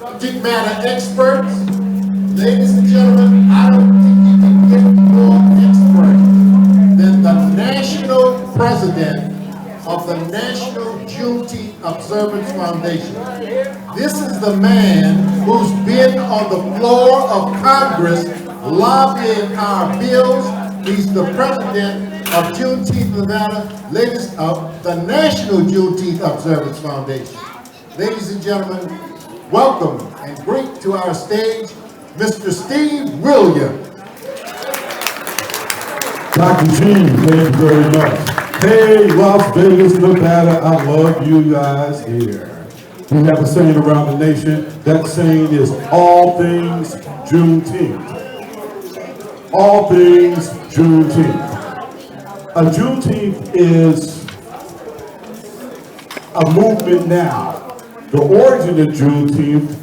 subject matter experts. Ladies and gentlemen, I don't think you can get more expert than the national president of the National Juneteenth Observance Foundation. This is the man who's been on the floor of Congress lobbying our bills. He's the president of Juneteenth Nevada, ladies of the National Juneteenth Observance Foundation. Ladies and gentlemen, welcome and bring to our stage Mr. Steve Williams. Dr. G, thank you very much. Hey, Las Vegas, Nevada, I love you guys here. We have a saying around the nation. That saying is all things Juneteenth. All things Juneteenth. A Juneteenth is a movement now. The origin of Juneteenth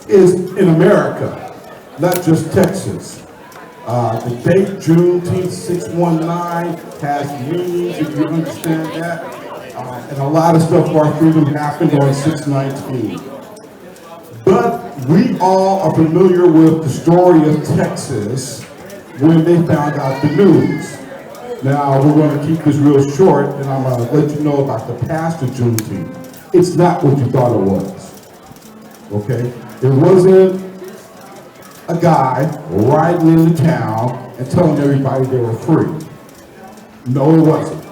is in America, not just Texas. The date Juneteenth 619 has meanings, if you understand that. And a lot of stuff for our freedom happened on 619. But we all are familiar with the story of Texas when they found out the news. Now, we're going to keep this real short, and I'm going to let you know about the past of Juneteenth. It's not what you thought it was, okay? It wasn't a guy riding into town and telling everybody they were free. No, it wasn't.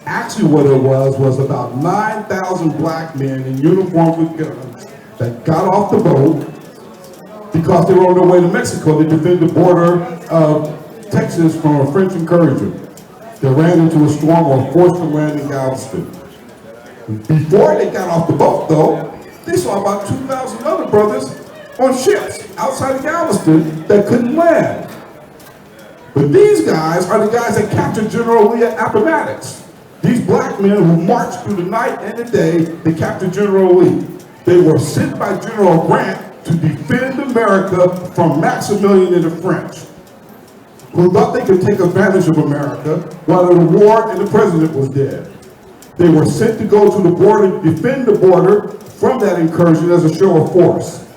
Actually, what it was about 9,000 black men in uniform with guns that got off the boat because they were on their way to Mexico to defend the border of Texas from a French incursion. They ran into a storm or forced to land in Galveston. Before they got off the boat, though, they saw about 2,000 other brothers on ships outside of Galveston that couldn't land. But these guys are the guys that captured General Lee at Appomattox. These black men who marched through the night and the day, they captured General Lee. They were sent by General Grant to defend America from Maximilian and the French, who thought they could take advantage of America while the war and the president was dead. They were sent to go to the border, defend the border from that incursion as a show of force.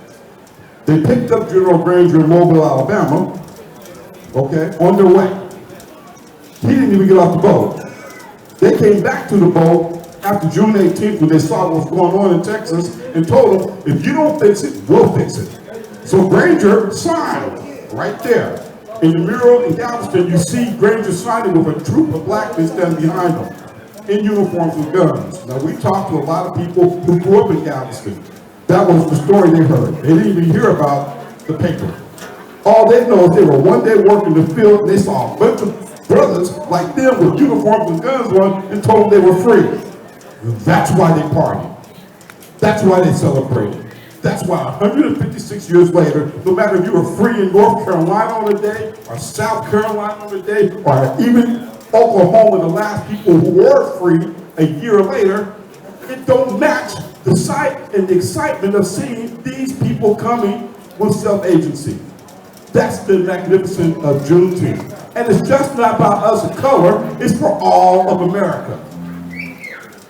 They picked up General Granger in Mobile, Alabama, okay, on their way. He didn't even get off the boat. They came back to the boat after June 18th when they saw what was going on in Texas and told them, if you don't fix it, we'll fix it. So Granger signed right there. In the mural in Galveston, you see Granger signing with a troop of black men standing behind him in uniforms with guns. Now, we talked to a lot of people who grew up in Galveston. That was the story they heard. They didn't even hear about the paper. All they know is they were one day working the field and they saw a bunch of brothers like them with uniforms and guns on and told them they were free. That's why they partied. That's why they celebrated. That's why 156 years later, no matter if you were free in North Carolina on the day, or South Carolina on the day, or even Oklahoma, the last people who were free a year later, it don't match the sight and the excitement of seeing these people coming with self-agency. That's the magnificence of Juneteenth. And it's just not about us of color, it's for all of America.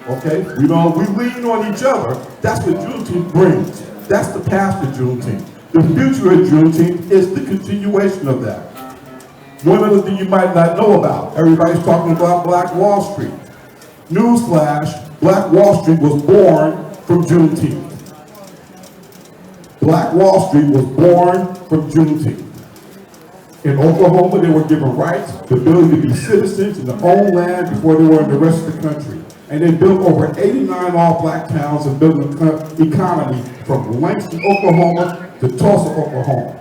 Okay? We lean on each other. That's what Juneteenth brings. That's the past of Juneteenth. The future of Juneteenth is the continuation of that. One other thing you might not know about, everybody's talking about Black Wall Street. Newsflash, Black Wall Street was born from Juneteenth. Black Wall Street was born from Juneteenth. In Oklahoma, they were given rights, the ability to be citizens and to own land before they were in the rest of the country. And they built over 89 all-black towns and built an economy from Langston, Oklahoma to Tulsa, Oklahoma.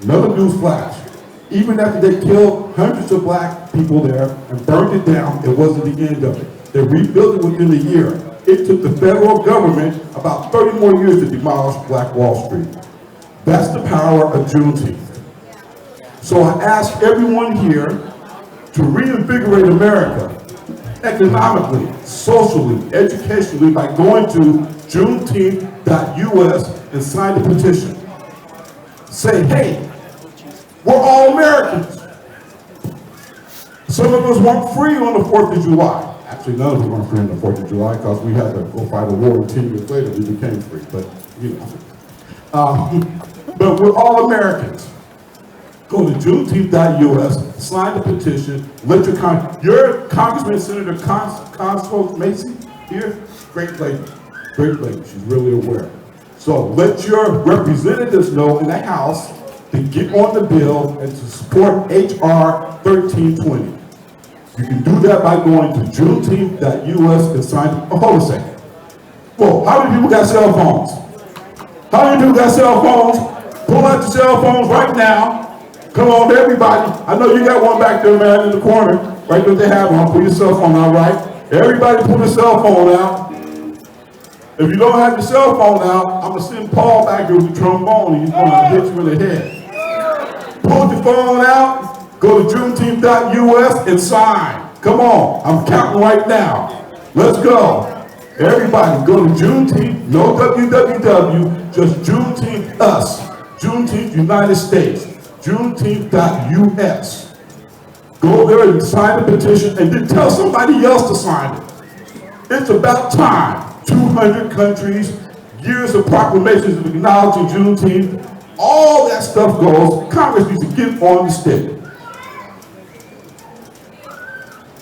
Another news flash. Even after they killed hundreds of black people there and burned it down, it wasn't the end of it. They rebuilt it within a year. It took the federal government about 30 more years to demolish Black Wall Street. That's the power of Juneteenth. So I ask everyone here to reinvigorate America economically, socially, educationally by going to juneteenth.us and sign the petition. Say, hey, we're all Americans. Some of us weren't free on the 4th of July. Actually, none of them weren't free on the 4th of July because we had to go fight a war, and 10 years later we became free, but you know. But we're all Americans. Go to Juneteenth.us, sign the petition, let your Congressman, Senator Constance Macy here, great lady, she's really aware. So let your representatives know in the House to get on the bill and to support H.R. 1320. You can do that by going to Juneteenth.us and sign. Oh, hold a second. Whoa, how many people got cell phones? How many people got cell phones? Pull out your cell phones right now. Come on, everybody. I know you got one back there, man, in the corner. Right there, they have one. Put your cell phone out, right? Everybody put a cell phone out. If you don't have your cell phone out, I'm going to send Paul back here with the trombone and he's going to hit you in the head. Pull your phone out, go to Juneteenth.us and sign. Come on, I'm counting right now. Let's go. Everybody, go to Juneteenth, no www, just Juneteenth us, Juneteenth United States, Juneteenth.us. Go there and sign the petition and then tell somebody else to sign it. It's about time. 200 countries, years of proclamations of acknowledging Juneteenth, all that stuff goes. Congress needs to get on the stick.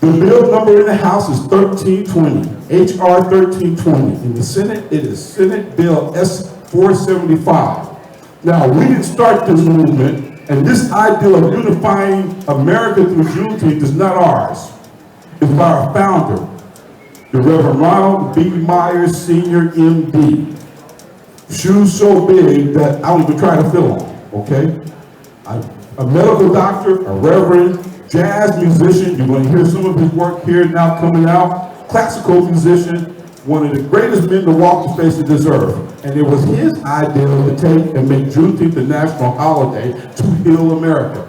The bill number in the House is 1320, H.R. 1320. In the Senate, it is Senate Bill S-475. Now, we didn't start this movement, and this idea of unifying America through Juneteenth is not ours. It's by our founder, the Reverend Ronald B. Myers, Sr., M.D. Shoes so big that I don't even try to fill them, okay? A medical doctor, a reverend, jazz musician. You're going to hear some of his work here now coming out. Classical musician, one of the greatest men to walk the face of this earth. And it was his idea to take and make Juneteenth a national holiday to heal America.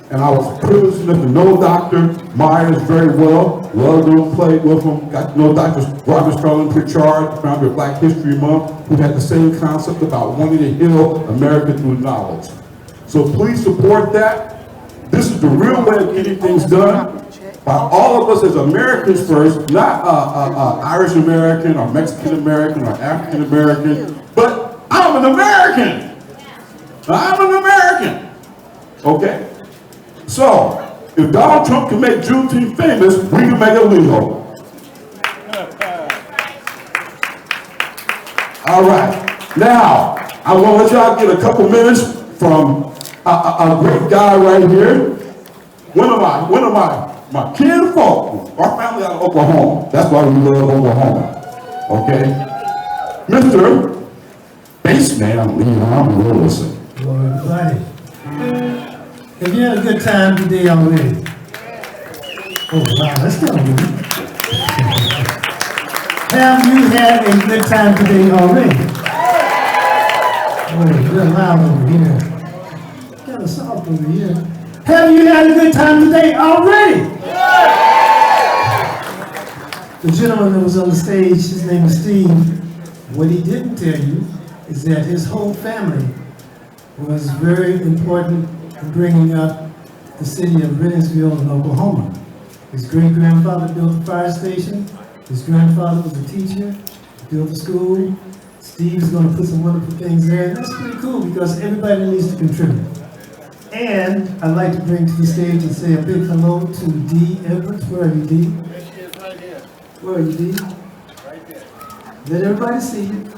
And I was privileged enough to know Dr. Myers very well. Loved him, played with him. Got to know Dr. Robert Sterling Pritchard, founder of Black History Month, who had the same concept about wanting to heal America through knowledge. So please support that. This is the real way of getting things done by all of us as Americans first, not Irish American or Mexican American or African American, but I'm an American. I'm an American. Okay? So, if Donald Trump can make Juneteenth famous, we can make it legal. All right. Now, I want to let y'all get a couple minutes from a great guy right here. One of my kinfolk. Our family out of Oklahoma. That's why we love Oklahoma. Okay? Mr. Bassman Leon Wilson. Hello, everybody. Have you had a good time today already? Oh, wow, that's kind of good. Have you had a good time today already? Oh, it's real loud over here. Kind of soft over here. Have you had a good time today already? The gentleman that was on the stage, his name is Steve. What he didn't tell you is that his whole family was very important in bringing up the city of Rennesville in Oklahoma. His great-grandfather built a fire station. His grandfather was a teacher, built a school. Steve's going to put some wonderful things there. And that's pretty cool because everybody needs to contribute. And I'd like to bring to the stage and say a big hello to Dee Edwards. Where are you, Dee? Right here. Where are you, Dee? Right there. Let everybody see you.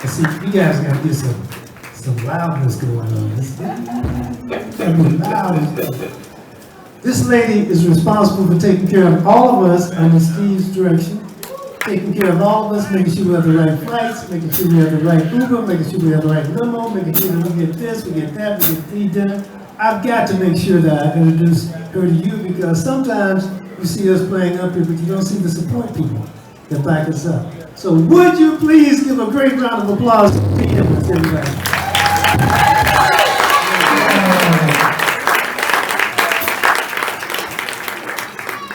See, you guys got to get some loudness going on. This lady is responsible for taking care of all of us under Steve's direction, taking care of all of us, making sure we have the right flights, making sure we have the right Uber, making sure we have the right limo, making sure that we get this, we get that, we get free dinner. I've got to make sure that I introduce her to you because sometimes you see us playing up here, but you don't see the support people that back us up. So would you please give a great round of applause to Dee Edwards, everybody.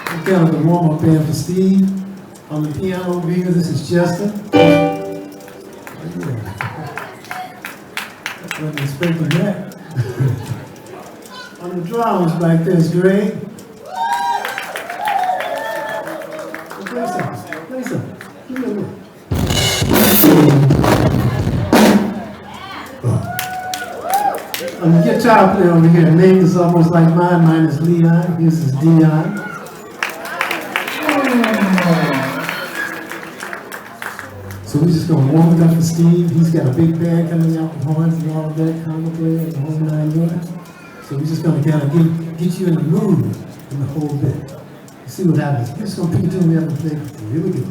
I'm kind of the warm-up band for Steve. On the piano over here, this is Justin. I wasn't expecting that. On the drums back there's Greg. Play something. Play something. Give me a look. On the guitar player over here, name is almost like mine. Mine is Leon. His is Dion. So we're just gonna warm it up for Steve. He's got a big band coming out with horns and all of that, conga player, the whole 9 yards. So we're just gonna kind of get you in the mood in the whole bit. See what happens. We're just gonna pick it to me up and play. Here we go.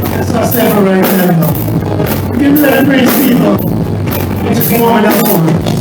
That's our sample right now. Give me that great people. We're just warming up for it.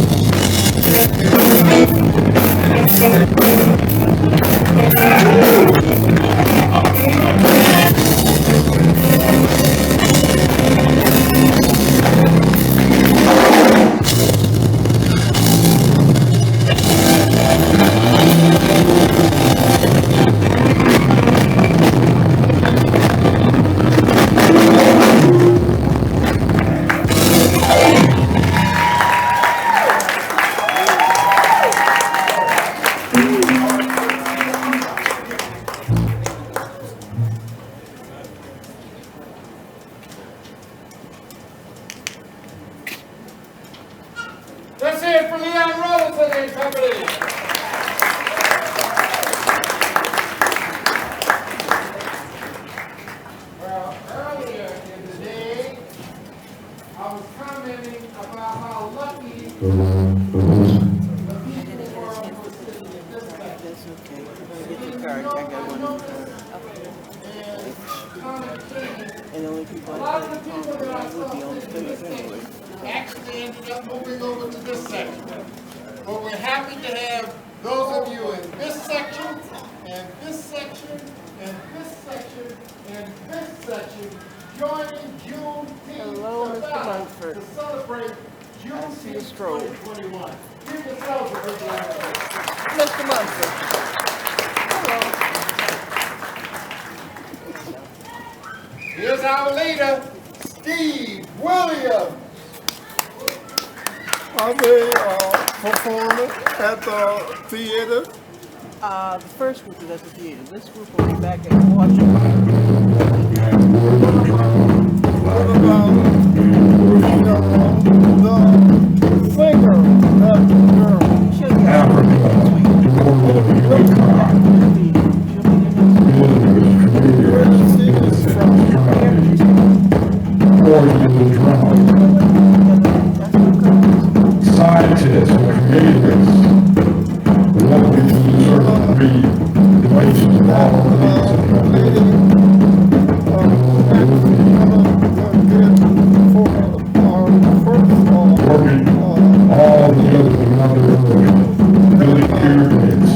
Let's hear it for Leon Robinson and company. Well, earlier in the day, I was commenting about how lucky the people were for sitting in this section. And the only people A lot of the people that I saw on the stage anyway. actually ended up moving over to this section. But we're happy to have those of you in this section, and this section, and this section, and this section joining Juneteenth Hello, Mr. Munford. to celebrate I see a Juneteenth stroll. 2021. Give yourselves a big round of applause. Mr. Munford. Hello. Here's our leader, Steve Williams. Are they performing at the theater? The first group is at the theater. This group will be back at Washington. What about the singer, that girl? She'll be out She is from Scientists and creators welcome to the circle read the nations of all of these. Working all the other building pyramids,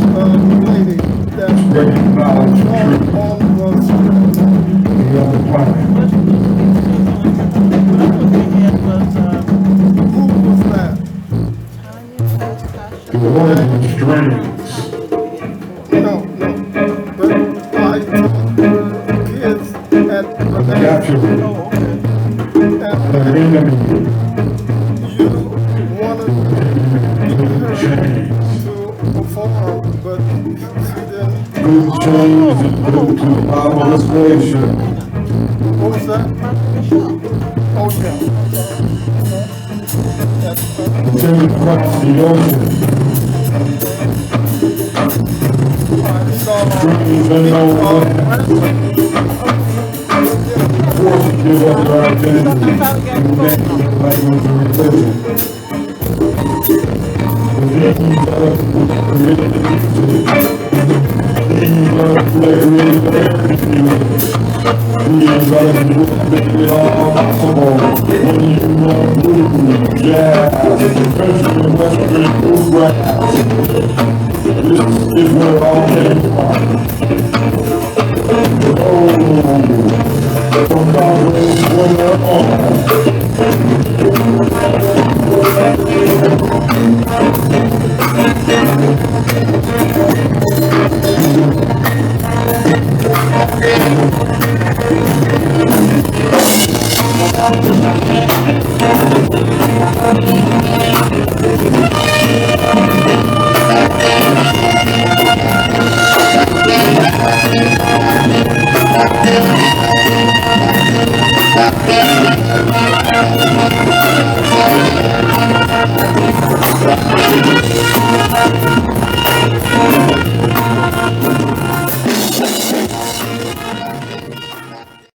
spreading knowledge and truth to the other planet. The Oregon Strings. Capture the enemy. Good change is due to our legislation What's that? Oh, yeah. Until we cross the ocean, dreams unknown land, forced to give up their identity, name, language, and religion. These are created music. These are created music. These are the make it all possible. When you love blues, jazz, country, western, bluegrass. This is where it all came from. Oh, from Broadway to where they're on.